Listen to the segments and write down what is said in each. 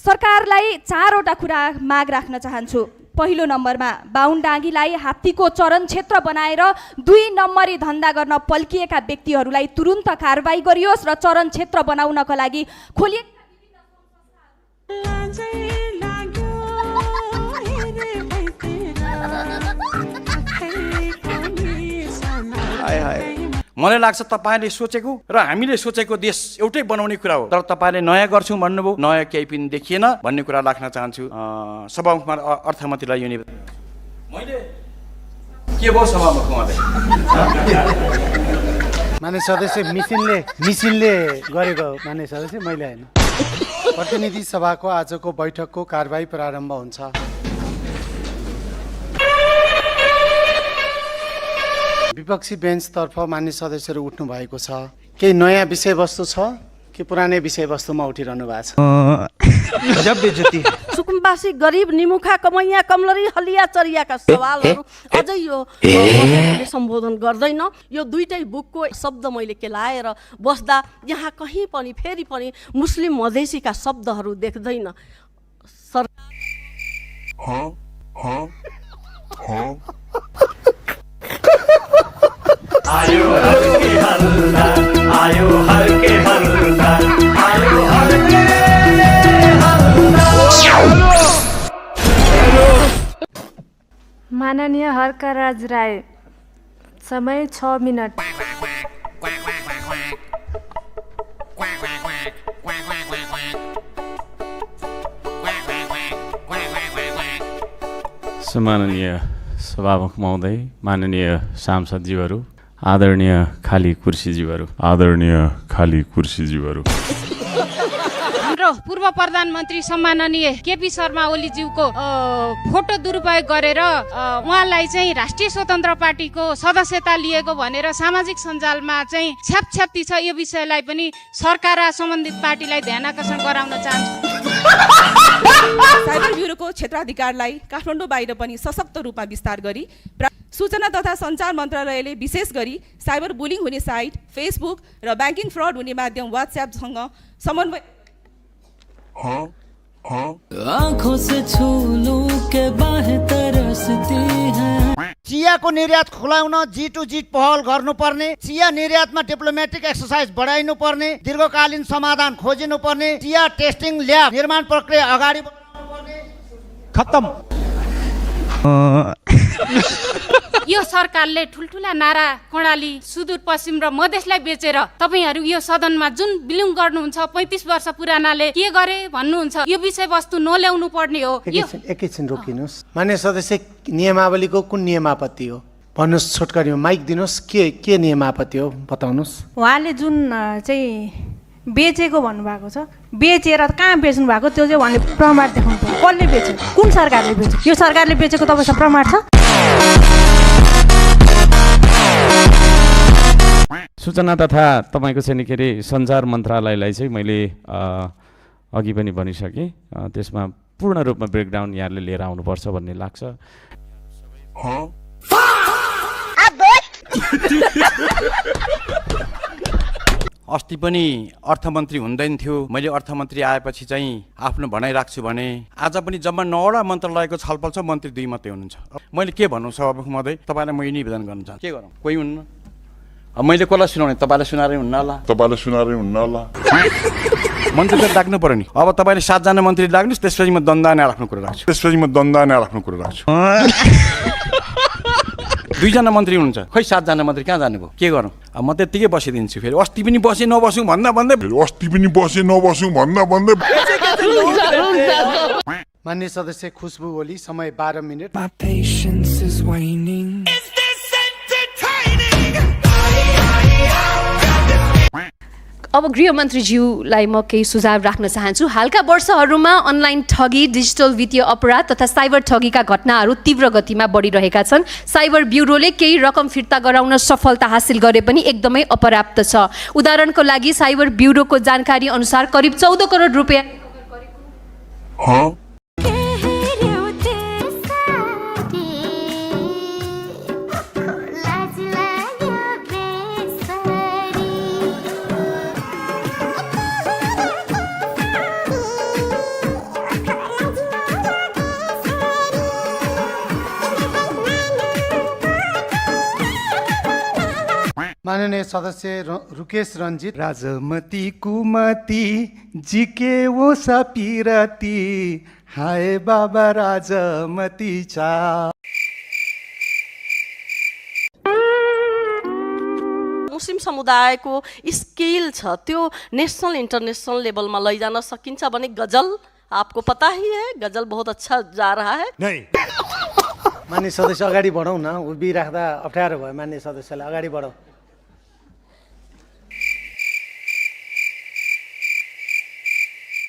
सरकारलाई 4वटा कुरा माग राख्न चाहन्छु। पहिलो नम्बरमा बाहुन डाँगीलाई हात्तीको चरण क्षेत्र बनाएर 2 नम्बरी धन्दा गर्न पल्किएका व्यक्तिहरूलाई तुरुन्त कारबाही गरियोस् र चरण क्षेत्र बनाउनका लागि खोलिएका मलाई लाग्छ तपाईले सोचेको र हामीले सोचेको देश एउटै बनाउने कुरा हो, तर तपाईले नयाँ गर्छौं भन्नुभयो, नयाँ केही पनि देखिएन भन्ने कुरा राख्न चाहन्छु। सभामुखमा अर्थमन्त्रीलाई यो निवेदन। मैले के भयो सभामुख महोदय? मान्य सदस्य मिसिनले गरेको मान्य सदस्य मैले हैन। प्रतिनिधि सभाको आजको बैठकको कारबाही प्रारम्भ हुन्छ। विपक्षी बेन्चतर्फ मान्य सदस्यहरू उठ्नु भएको छ। केही नयाँ विषयवस्तु छ कि पुरानै विषयवस्तुमा उठिरहनु भएको छ? सुकुम्बासी गरिब निमुखा कमैया कमलरी हलिया चरियाका सवालहरू अझै यो सम्बोधन गर्दैन। यो दुईटै बुकको शब्द मैले केलाएर बस्दा यहाँ कहीँ पनि फेरि पनि मुस्लिम मधेसीका शब्दहरू देख्दैन। आयो हर के हल्ला, आयो हर के हल्ला, आयो हर के हल्ला। माननीय हर्कराज राय, समय 6 मिनट। सम्माननीय सभामुख महोदय, माननीय सांसदज्यूहरू, आदरणीय खाली कुर्सीज्यूहरू, हाम्रो पूर्व प्रधानमन्त्री सम्माननीय केपी शर्मा ओलीज्यूको फोटो दुरुपयोग गरेर उहाँलाई चाहिँ राष्ट्रिय स्वतन्त्र पार्टीको सदस्यता लिएको भनेर सामाजिक सञ्जालमा चाहिँ छ्यापछ्याप्ती छ। यो विषयलाई पनि सरकार र सम्बन्धित पार्टीलाई ध्यान आकर्षण गराउन चाहन्छु। साइबर ब्युरोको क्षेत्राधिकारलाई काठमाडौँ बाहिर पनि सशक्त रूपमा विस्तार गरी सूचना तथा सञ्चार मन्त्रालयले विशेष गरी साइबर बुलिङ हुने साइट, फेसबुक र ब्याङ्किङ फ्रड हुने माध्यम व्हाट्सएपसँग समन्वय। आँखों से छू लूं के बाहें तरसती हैं। चियाको निर्यात खुलाउन G2G पहल गर्नुपर्ने, चिया निर्यातमा डिप्लोमेटिक एक्सरसाइज बढाइनु पर्ने, दीर्घकालीन समाधान खोजिनु पर्ने, चिया टेस्टिङ ल्याब निर्माण प्रक्रिया अगाडि बढाउनु पर्ने। खत्तम। यो सरकारले ठुल्ठुला नारा कर्णाली, सुदूरपश्चिम र मधेसलाई बेचेर तपाईहरू यो सदनमा जुन बिलुङ गर्नुहुन्छ 35 वर्ष पुरानाले के गरे भन्नुहुन्छ, यो विषयवस्तु नल्याउनु पर्ने हो। एकैछिन रोकिनुहोस्। मान्य सदस्य, नियमावलीको कुन नियमापत्ति हो भन्नुहोस्? छोटकरीमा माइक दिनुहोस्। के नियमापत्ति हो बताउनुहोस्। उहाँले जुन चाहिँ बेचेको भन्नुभएको छ, बेचेर कहाँ बेच्नु भएको त्यो चाहिँ उहाँले प्रमाण देखाउनु पर्यो। कसले बेच्यो, कुन सरकारले बेच्यो? यो सरकारले बेचेको तपाईँसँग प्रमाण छ? सूचना तथा तपाईँको चाहिँ के अरे सञ्चार मन्त्रालयलाई चाहिँ मैले अघि पनि भनिसकेँ। त्यसमा पूर्ण रूपमा ब्रेकडाउन यहाँले लिएर आउनुपर्छ भन्ने लाग्छ। अस्ति पनि अर्थमन्त्री हुँदैन थियो, मैले अर्थमन्त्री आएपछि चाहिँ आफ्नो भनाइ राख्छु भने आज पनि जम्मा 9वटा मन्त्रालयको छलफल छ, मन्त्री 2 मात्रै हुनुहुन्छ। मैले के भन्नु सभामुख महोदय, तपाईँलाई म यो निवेदन गर्न चाहन्छु। के गरौँ, कोही हुन्न। मैले कसलाई सुनाउने? तपाईँलाई सुनाएरै हुन्न होला। मन्त्री त डाक्नु पर्यो नि। अब तपाईँले 7 जना मन्त्री डाक्नुहोस्, त्यसपछि म दण्डाने राख्नु कुरा राख्छु। 2 जना मन्त्री हुनुहुन्छ, खै 7 जना मन्त्री कहाँ जानुभयो? के गरौँ? अब म त्यत्तिकै बसिदिन्छु। फेरि अस्ति पनि बसे नबसौँ भन्दा भन्दै मान्य सदस्य खुशबु ओली, समय 12 मिनट। अब गृहमन्त्रीज्यूलाई म केही सुझाव राख्न चाहन्छु। हालका वर्षहरूमा अनलाइन ठगी, डिजिटल वित्तीय अपराध तथा साइबर ठगीका घटनाहरू तीव्र गतिमा बढिरहेका छन्। साइबर ब्युरोले केही रकम फिर्ता गराउन सफलता हासिल गरे पनि एकदमै अपर्याप्त छ। उदाहरणको लागि साइबर ब्युरोको जानकारी अनुसार करिब 14 करोड रुपियाँ माननीय सदस्य रुकेश रञ्जित। राजमती कुमती जिके वो सपिरती हाय बाबा राजमती चा। मुस्लिम समुदायको स्किल छ त्यो नेसनल इन्टरनेसनल लेभलमा लैजान सकिन्छ भने गजल आपको पता ही है, गजल बहुत अच्छा जा रहा है। मान्य सदस्य अगाडि बढौँ न, उभिराख्दा अप्ठ्यारो भयो। मान्य सदस्यलाई अगाडि बढौँ।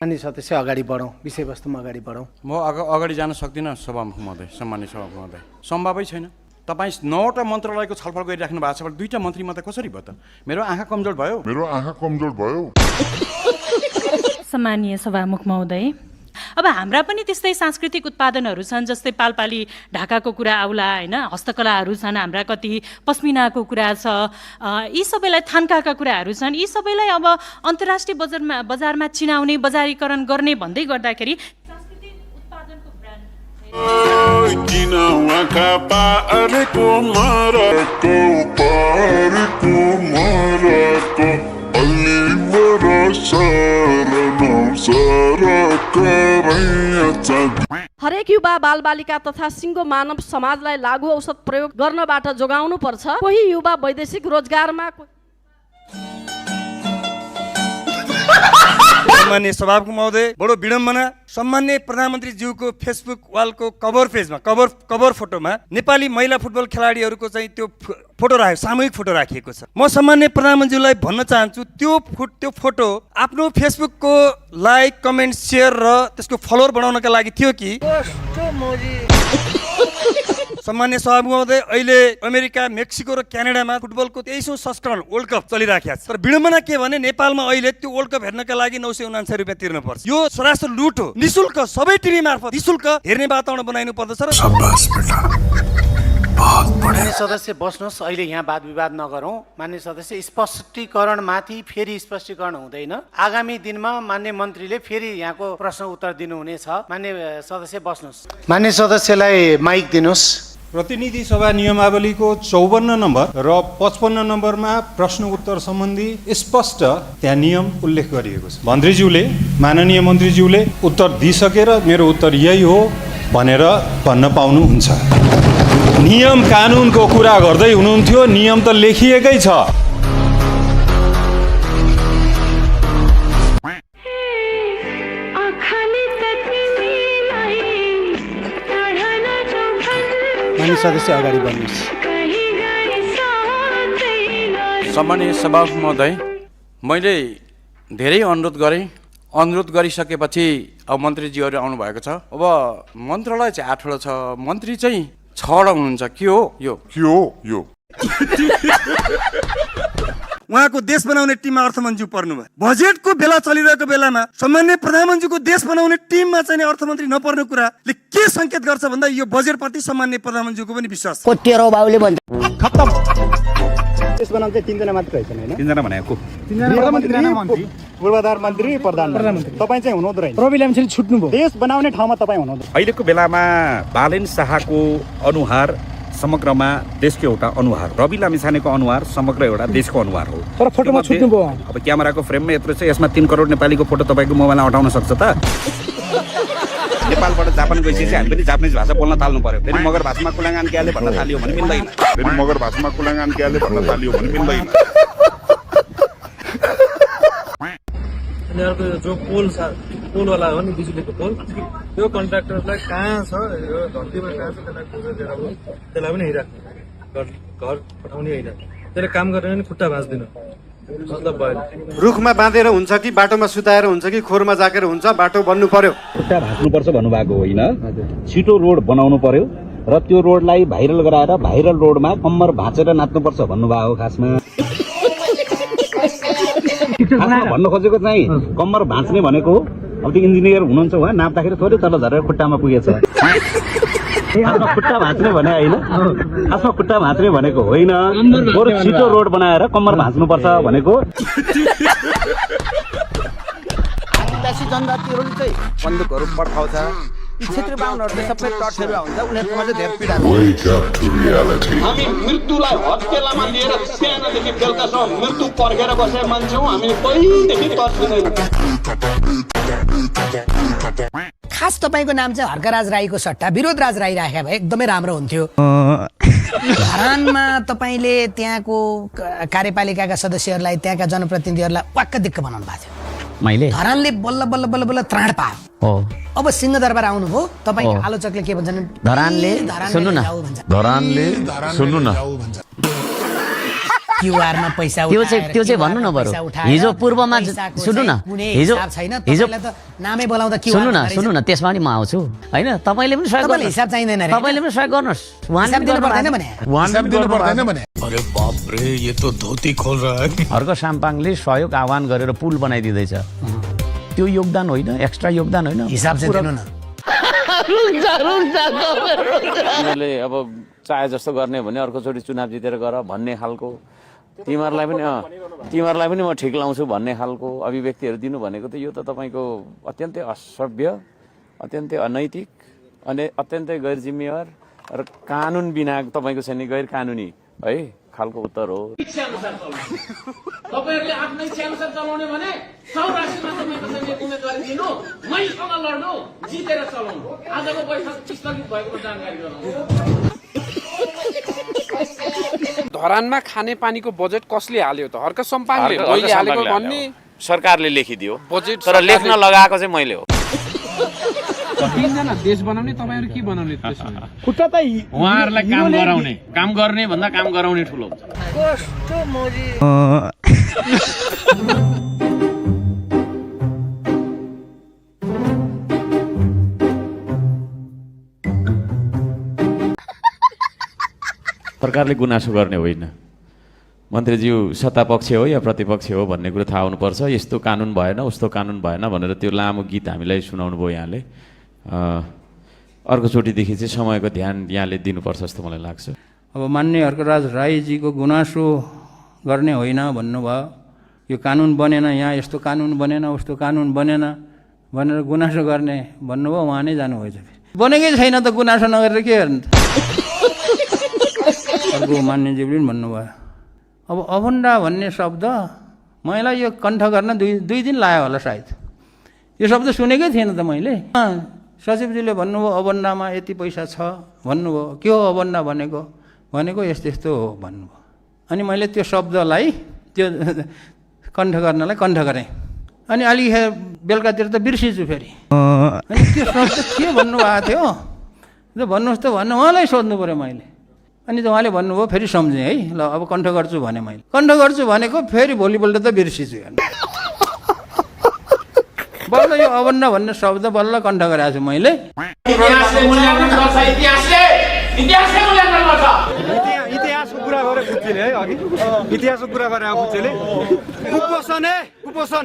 मान्य सदस्य अगाडि बढौँ, विषयवस्तुमा अगाडि बढौँ। म अगाडि जान सक्दिनँ सभामुख महोदय, सम्मान्य सभामुख महोदय, सम्भवै छैन। तपाईँ 9वटा मन्त्रालयको छलफल गरिराख्नु भएको छ भने 2टा मन्त्री मात्रै कसरी भयो त? मेरो आँखा कमजोर भयो। सम्मानीय सभामुख महोदय, अब हाम्रा पनि त्यस्तै सांस्कृतिक उत्पादनहरू छन्, जस्तै पालपाली ढाकाको कुरा आउला होइन, हस्तकलाहरू छन् हाम्रा, कति पस्मिनाको कुरा छ, यी सबैलाई थान्काका कुराहरू छन्। यी सबैलाई अब अन्तर्राष्ट्रिय बजारमा चिनाउने, बजारीकरण गर्ने भन्दै गर्दाखेरि सांस्कृतिक उत्पादनको हरेक युवा बालबालिका तथा सिङ्गो मानव समाजलाई लागू औषध प्रयोग गर्नबाट जोगाउनु पर्छ। कोही युवा वैदेशिक रोजगारमा सम्मान्य सभामुख महोदय, बडो विडम्बना, सम्मान्य प्रधानमन्त्री ज्यूको फेसबुक वालको कभर पेजमा कभर फोटोमा नेपाली महिला फुटबल खेलाडीहरूको चाहिँ त्यो फोटो सामूहिक फोटो राखिएको छ। म सम्मान्य प्रधानमन्त्रीलाई भन्न चाहन्छु त्यो फोटो आफ्नो फेसबुकको लाइक, कमेन्ट, सेयर र त्यसको फलोअर बनाउनका लागि थियो कि? सम्मान्य सभामुख महोदय, अहिले अमेरिका, मेक्सिको र क्यानाडामा फुटबलको 23औं संस्करण वर्ल्ड कप चलिराखेको छ। तर विडम्बना के भने नेपालमा अहिले त्यो वर्ल्ड कप हेर्नका लागि 979 रुपियाँ तिर्नुपर्छ। यो सरासर लुट हो। निशुल्क सबै टिभी मार्फत निशुल्क हेर्ने वातावरण बनाइनु पर्दछ। र मान्य सदस्य बस्नुहोस्, अहिले यहाँ वाद विवाद नगरौँ। मान्य सदस्य, स्पष्टीकरणमाथि फेरि स्पष्टीकरण हुँदैन। आगामी दिनमा मान्य मन्त्रीले फेरि यहाँको प्रश्न उत्तर दिनुहुनेछ। मान्य सदस्य बस्नुहोस्। मान्य सदस्यलाई माइक दिनुहोस्। प्रतिनिधि सभा नियमावलीको 54 नम्बर र 55 नम्बरमा प्रश्न उत्तर सम्बन्धी स्पष्ट त्यहाँ नियम उल्लेख गरिएको छ। माननीय मन्त्रीज्यूले उत्तर दिइसकेर मेरो उत्तर यही हो भनेर भन्न पाउनुहुन्छ। नियम कानुनको कुरा गर्दै हुनुहुन्थ्यो, नियम त लेखिएकै छ। मान्य सदस्य अगाडि बढ्नुहोस्। सम्मान्य सभामुख महोदय, मैले धेरै अनुरोध गरिसकेपछि अब मन्त्रीजीहरू आउनुभएको छ। अब मन्त्रालय चाहिँ 8वटा छ, मन्त्री चाहिँ 6वटा हुनुहुन्छ। के हो यो? उहाँको देश बनाउने टिममा अर्थमन्त्री पर्नुभयो। बजेटको बेला चलिरहेको बेलामा सम्मान्य प्रधानमन्त्रीको देश बनाउने टिममा चाहिँ अर्थमन्त्री नपर्ने कुराले के संकेत गर्छ भन्दा यो बजेटप्रति सम्मान्य प्रधानमन्त्रीको पनि विश्वास खत्तम। देश बनाउन चाहिँ 3जना मात्र रहेछन् हैन? 3जना भनेको मन्त्री, पूर्वाधार मन्त्री, प्रधानमन्त्री। तपाईँ चाहिँ हुनुहुँदो रहेछ। प्रवीण लामिछाने छुट्नुभयो। देश बनाउने ठाउँमा तपाईँ हुनुहुँदो। अहिलेको बेलामा बालेन शाहको अनुहार समग्रमा देशको एउटा अनुहार, रवि लामिछानेको अनुहार समग्र एउटा देशको अनुहार हो। तर फोटोमा छुट्नुभयो। अब क्यामेराको फ्रेममा यत्रो छ, यसमा 3 करोड नेपालीको फोटो तपाईँको मोबाइलमा अटाउन सक्छ त? नेपालबाट जापान गइसकेपछि हामी पनि जापानिज भाषा बोल्न थाल्नु पर्यो। फेरि मगर भाषामा कुलाङ्गान क्याले भन्न थालियो भने मिल्दैन। यिनीहरूको जो पोलवाला हो नि, बिजुलीको पोल, त्यो कन्ट्राक्टरलाई कहाँ छ, यो धरतीमा कहाँ छ त्यसलाई खोजेर दिएर हो, त्यसलाई पनि हिँडिराख्नु, घर पठाउने होइन, त्यसले काम गरेर नि खुट्टा भाँच्दिन, मतलब भएन। रुखमा बाँधेर हुन्छ कि बाटोमा सुताएर हुन्छ कि खोरमा जाकेर हुन्छ, बाटो बन्नु पर्यो। खुट्टा भाँच्नुपर्छ भन्नुभएको होइन, छिटो रोड बनाउनु पर्यो र त्यो रोडलाई भाइरल गराएर भाइरल रोडमा कम्मर भाँचेर नाच्नुपर्छ भन्नुभएको। खासमा भन्नु खोजेको चाहिँ कम्मर भाँच्ने भनेको अब त्यो इन्जिनियर हुनुहुन्छ, उहाँ नाप्दाखेरि थोरै तल झरेर खुट्टामा पुगेछ। खासमा खुट्टा भाँच्ने भने होइन, खासमा खुट्टा भाँच्ने भनेको होइन, बरु छिटो रोड बनाएर कम्मर भाँच्नुपर्छ भनेको। आदिवासी जनजातिहरूले चाहिँ बन्दुकहरू पठाउँछ, क्षेत्रीय बाहुनहरू चाहिँ सबै टर्चेर हुन्छ उनीहरूकोमा चाहिँ धेरै पीडा हामी मृत्युलाई हत्केलामा लिएर सानोदेखि बेलुकासम्म मृत्यु पर्खेर बसेर मान्छे हौँ हामी पहिलेदेखि तर्सिँदैन। खास तपाईँको नाम चाहिँ हर्कराज राईको सट्टा विरोधराज राई राखेका भए एकदमै राम्रो हुन्थ्यो। धरानमा तपाईँले त्यहाँको कार्यपालिकाका सदस्यहरूलाई त्यहाँका जनप्रतिनिधिहरूलाई वाक्क दिक्क बनाउनु भएको थियो। मैले धरानले बल्ल बल्ल बल्ल बल्ल त्राण पायो। हो अब सिंहदरबार आउनुभयो तपाईँको आलोचकले के भन्छन् धरानले सुन्नु न क्युआरमा पैसा त्यो चाहिँ भन्नु न बरु हिजो पूर्वमा सुन्नु न हिजो नामै बोलाउँदा सुन्नु न त्यसमा नि म आउँछु होइन तपाईँले पनि सहयोग गर्नु हिसाब चाहिँदैन तपाईँले पनि सहयोग गर्नुहोस् अरे बाप रे ये तो धोती खोल रहा है। हर्क साम्पाङले सहयोग आह्वान गरेर पुल बनाइदिँदैछ त्यो योगदान होइन एक्स्ट्रा योगदान होइन हिसाब चाहिँ दिनु न। उनीहरूले अब चाहे जस्तो गर्ने भने अर्कोचोटि चुनाव जितेर गर भन्ने खालको तिमीहरूलाई पनि म ठिक लाउँछु भन्ने खालको अभिव्यक्तिहरू दिनु भनेको त यो त तपाईँको अत्यन्तै असभ्य अत्यन्तै अनैतिक अनि अत्यन्तै गैर जिम्मेवार र कानुन बिना तपाईँको चाहिँ गैर कानुनी है खालको उत्तर हो। तपाईहरुले आफ्नै इच्छाअनुसार चलाउने भने 84 मा तपाईको चाहिँ उम्मेदवारी दिनु मैसँग लड्नु जितेर चलाउनु। आजको बैठक स्थगित भएको जानकारी गराउनु। धरानमा खाने पानीको बजेट कसले हाल्यो त? हर्क सम्पाङले मैले हालेको भन्ने सरकारले लेखिदियो बजेट तर लेख्न लगाएको चाहिँ मैले हो। तीनजना देश बनाउने तपाईहरु के बनाउने त्यसमा? खुट्टा त उहाँहरुलाई काम गर्ने भन्दा काम गराउने ठुलो हुन्छ। कस्तो मोजी सरकारले गुनासो गर्ने होइन। मन्त्रीज्यू सत्तापक्ष हो या प्रतिपक्ष हो भन्ने कुरो थाहा हुनुपर्छ। यस्तो कानुन भएन उस्तो कानुन भएन भनेर त्यो लामो गीत हामीलाई सुनाउनु भयो यहाँले। अर्कोचोटिदेखि चाहिँ समयको ध्यान यहाँले दिनुपर्छ जस्तो मलाई लाग्छ। अब मान्य हर्कराज राईजीको गुनासो गर्ने होइन भन्नुभयो। यो कानुन बनेन, यहाँ यस्तो कानुन बनेन उस्तो कानुन बनेन भनेर गुनासो गर्ने भन्नुभयो। उहाँ नै जानुभएछ। बनेकै छैन त गुनासो नगरेर के गर्ने त? अर्को मान्यज्यूले पनि भन्नुभयो। अब अभन्डा भन्ने शब्द मलाई यो कण्ठ गर्न दुई दिन लाग्यो होला सायद। यो शब्द सुनेकै थिएन त मैले। सचिवजीले भन्नुभयो अभन्डामा यति पैसा छ भन्नुभयो। के हो अभन्डा भनेको यस्तो यस्तो हो भन्नुभयो। अनि मैले त्यो शब्दलाई त्यो कण्ठ गर्नलाई कण्ठ गरेँ। अनि अलि बेलुकातिर त बिर्सिन्छु फेरि। अनि त्यो शब्द के भन्नुभएको थियो त भन्नुहोस् त भन्नु उहाँलाई सोध्नु पऱ्यो मैले। अनि त उहाँले भन्नुभयो फेरि सम्झेँ है ल अब कण्ठ गर्छु भने मैले कण्ठ गर्छु भनेको फेरि भोलिपल्ट त बिर्सिन्छु हेर्नु। बल्ल यो अभन्डा भन्ने शब्द बल्ल कण्ठ गरेको छु मैले। इतिहासको कुरा गरे बुझ्छिले है अघि इतिहासको कुरा गरे बुझ्छिले। कुपोषण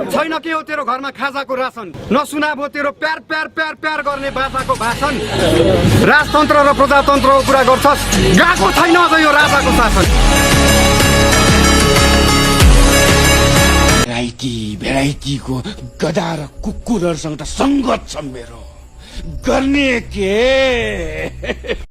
छैन के हो तेरो घरमा खाजाको रासन नसुना भो तेरो प्यार प्यार प्यार प्यार गर्ने भाषाको भाषण। राजतन्त्र र प्रजातन्त्रको कुरा गर्छस् गएको छैन अझ यो राजाको शासन। भेराइटीको गधा र कुकुरहरूसँग त सङ्गत छ मेरो गर्ने के।